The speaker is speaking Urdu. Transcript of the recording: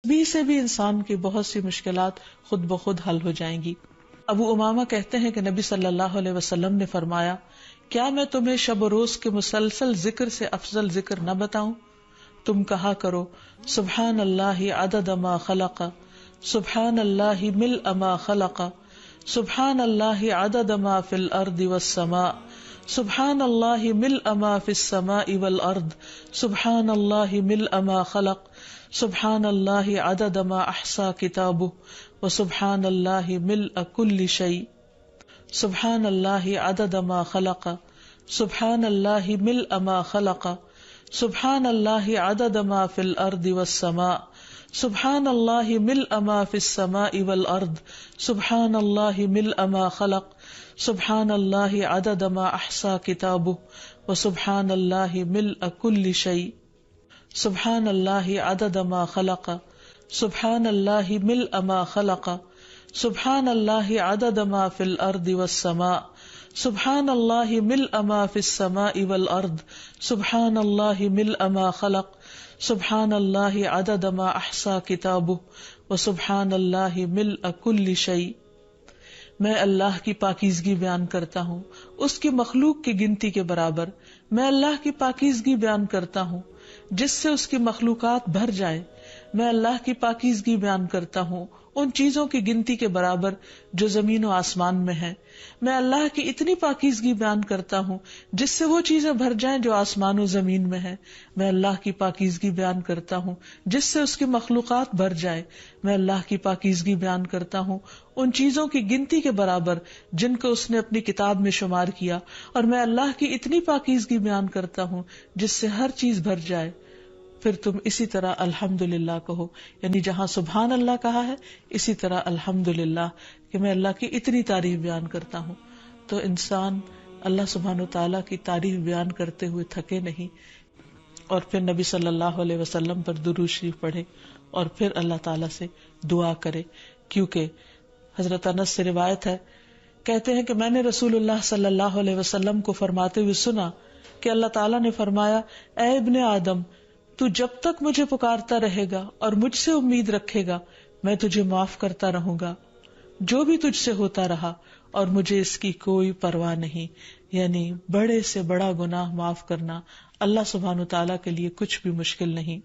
بھی سے بھی انسان کی بہت سی مشکلات خود بخود حل ہو جائیں گی. ابو امامہ کہتے ہیں کہ نبی صلی اللہ علیہ وسلم نے فرمایا، کیا میں تمہیں شب و روز کے مسلسل ذکر سے افضل ذکر نہ بتاؤں؟ تم کہا کرو سبحان اللہ عدد ما خلق، سبحان اللہ ملء ما خلق، سبحان اللہ عدد ما فی الارض والسماء، سبحان اللہ ملء ما فی السماء والارض، سبحان اللہ ملء ما خلق، سبحان اللہ عدد ما احصا کتابہ، وسبحان اللہ ملء کل شیء، سبحان اللہ عدد ما خلق، سبحان اللہ ملء ما خلق، سبحان اللہ عدد ما فی الارض والسماء، سبحان اللہ ملء ما فی السماء والارض، سبحان اللہ ملء ما خلق، سبحان اللہ عدد ما احصا کتابہ، وسبحان اللہ ملء کل شیء، سبحان اللہ عدد ما خلق، سبحان اللہ ملء ما خلق، سبحان اللہ عدد ما فی الارض والسماء، سبحان اللہ ملء ما فی السماء والارض، سبحان اللہ ملء ما خلق، سبحان اللہ عدد ما احصا کتابہ، وسبحان اللہ ملء کل شیء. میں اللہ کی پاکیزگی بیان کرتا ہوں اس کی مخلوق کی گنتی کے برابر. میں اللہ کی پاکیزگی بیان کرتا ہوں جس سے اس کی مخلوقات بھر جائے. میں اللہ کی پاکیزگی بیان کرتا ہوں ان چیزوں کی گنتی کے برابر جو زمین و آسمان میں ہیں. میں اللہ کی اتنی پاکیزگی بیان کرتا ہوں جس سے وہ چیزیں بھر جائیں جو آسمان و زمین میں ہیں. میں اللہ کی پاکیزگی بیان کرتا ہوں جس سے اس کی مخلوقات بھر جائے. میں اللہ کی پاکیزگی بیان کرتا ہوں ان چیزوں کی گنتی کے برابر جن کو اس نے اپنی کتاب میں شمار کیا. اور میں اللہ کی اتنی پاکیزگی بیان کرتا ہوں جس سے ہر چیز بھر جائے. پھر تم اسی طرح الحمدللہ کہو، یعنی جہاں سبحان اللہ کہا ہے اسی طرح الحمدللہ کہ میں اللہ کی اتنی تعریف بیان کرتا ہوں. تو انسان اللہ سبحانہ وتعالیٰ کی تعریف بیان کرتے ہوئے تھکے نہیں، اور پھر نبی صلی اللہ علیہ وسلم پر درود شریف پڑھے اور پھر اللہ تعالیٰ سے دعا کرے. کیونکہ حضرت انس سے روایت ہے، کہتے ہیں کہ میں نے رسول اللہ صلی اللہ علیہ وسلم کو فرماتے ہوئے سنا کہ اللہ تعالیٰ نے فرمایا، اے ابن آدم، تو جب تک مجھے پکارتا رہے گا اور مجھ سے امید رکھے گا میں تجھے معاف کرتا رہوں گا جو بھی تجھ سے ہوتا رہا، اور مجھے اس کی کوئی پرواہ نہیں. یعنی بڑے سے بڑا گناہ معاف کرنا اللہ سبحانہ تعالیٰ کے لیے کچھ بھی مشکل نہیں.